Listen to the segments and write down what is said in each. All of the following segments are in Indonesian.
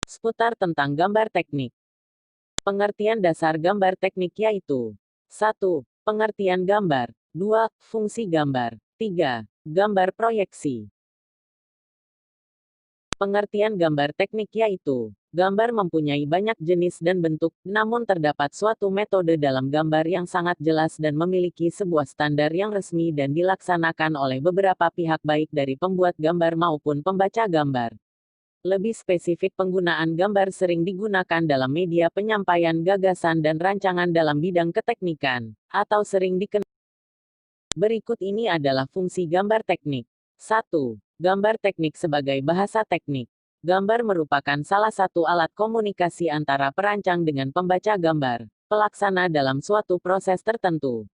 Seputar tentang gambar teknik. Pengertian dasar gambar teknik yaitu 1. Pengertian gambar. 2. Fungsi gambar. 3. Gambar proyeksi. Pengertian gambar teknik yaitu gambar mempunyai banyak jenis dan bentuk, namun terdapat suatu metode dalam gambar yang sangat jelas dan memiliki sebuah standar yang resmi dan dilaksanakan oleh beberapa pihak baik dari pembuat gambar maupun pembaca gambar. Lebih spesifik, penggunaan gambar sering digunakan dalam media penyampaian gagasan dan rancangan dalam bidang keteknikan, atau sering dikenal. Berikut ini adalah fungsi gambar teknik. 1. Gambar teknik sebagai bahasa teknik. Gambar merupakan salah satu alat komunikasi antara perancang dengan pembaca gambar, pelaksana dalam suatu proses tertentu.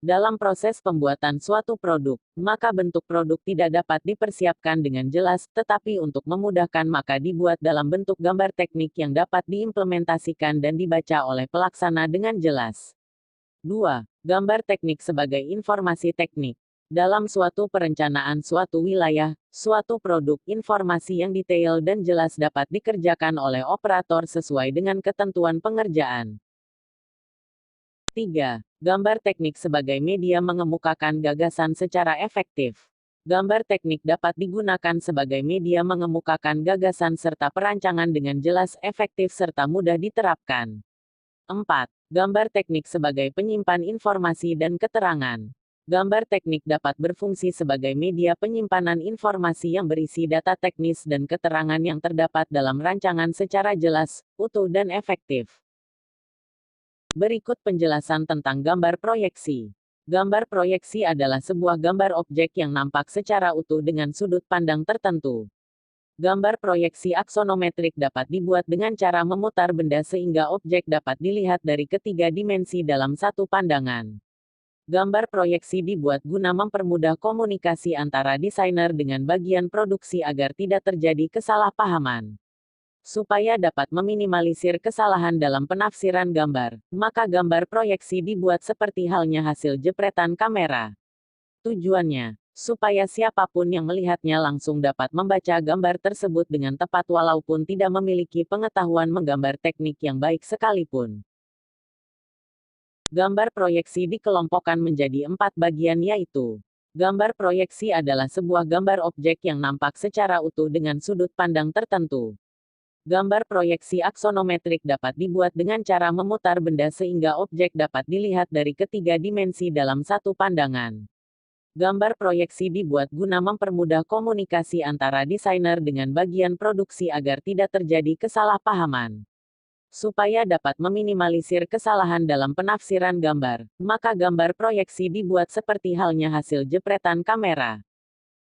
Dalam proses pembuatan suatu produk, maka bentuk produk tidak dapat dipersiapkan dengan jelas, tetapi untuk memudahkan maka dibuat dalam bentuk gambar teknik yang dapat diimplementasikan dan dibaca oleh pelaksana dengan jelas. 2. Gambar teknik sebagai informasi teknik. Dalam suatu perencanaan suatu wilayah, suatu produk, informasi yang detail dan jelas dapat dikerjakan oleh operator sesuai dengan ketentuan pengerjaan. 3. Gambar teknik sebagai media mengemukakan gagasan secara efektif. Gambar teknik dapat digunakan sebagai media mengemukakan gagasan serta perancangan dengan jelas, efektif serta mudah diterapkan. 4. Gambar teknik sebagai penyimpan informasi dan keterangan. Gambar teknik dapat berfungsi sebagai media penyimpanan informasi yang berisi data teknis dan keterangan yang terdapat dalam rancangan secara jelas, utuh dan efektif. Berikut penjelasan tentang gambar proyeksi. Gambar proyeksi adalah sebuah gambar objek yang nampak secara utuh dengan sudut pandang tertentu. Gambar proyeksi aksonometrik dapat dibuat dengan cara memutar benda sehingga objek dapat dilihat dari ketiga dimensi dalam satu pandangan. Gambar proyeksi dibuat guna mempermudah komunikasi antara desainer dengan bagian produksi agar tidak terjadi kesalahpahaman. Supaya dapat meminimalisir kesalahan dalam penafsiran gambar, maka gambar proyeksi dibuat seperti halnya hasil jepretan kamera. Tujuannya, supaya siapapun yang melihatnya langsung dapat membaca gambar tersebut dengan tepat walaupun tidak memiliki pengetahuan menggambar teknik yang baik sekalipun. Gambar proyeksi dikelompokkan menjadi 4 bagian yaitu: gambar proyeksi adalah sebuah gambar objek yang nampak secara utuh dengan sudut pandang tertentu. Gambar proyeksi aksonometrik dapat dibuat dengan cara memutar benda sehingga objek dapat dilihat dari ketiga dimensi dalam satu pandangan. Gambar proyeksi dibuat guna mempermudah komunikasi antara desainer dengan bagian produksi agar tidak terjadi kesalahpahaman. Supaya dapat meminimalisir kesalahan dalam penafsiran gambar, maka gambar proyeksi dibuat seperti halnya hasil jepretan kamera.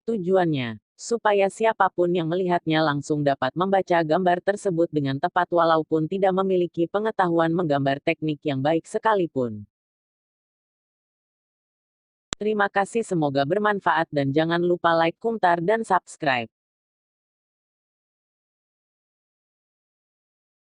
Tujuannya, supaya siapapun yang melihatnya langsung dapat membaca gambar tersebut dengan tepat walaupun tidak memiliki pengetahuan menggambar teknik yang baik sekalipun. Terima kasih, semoga bermanfaat dan jangan lupa like, komentar dan subscribe.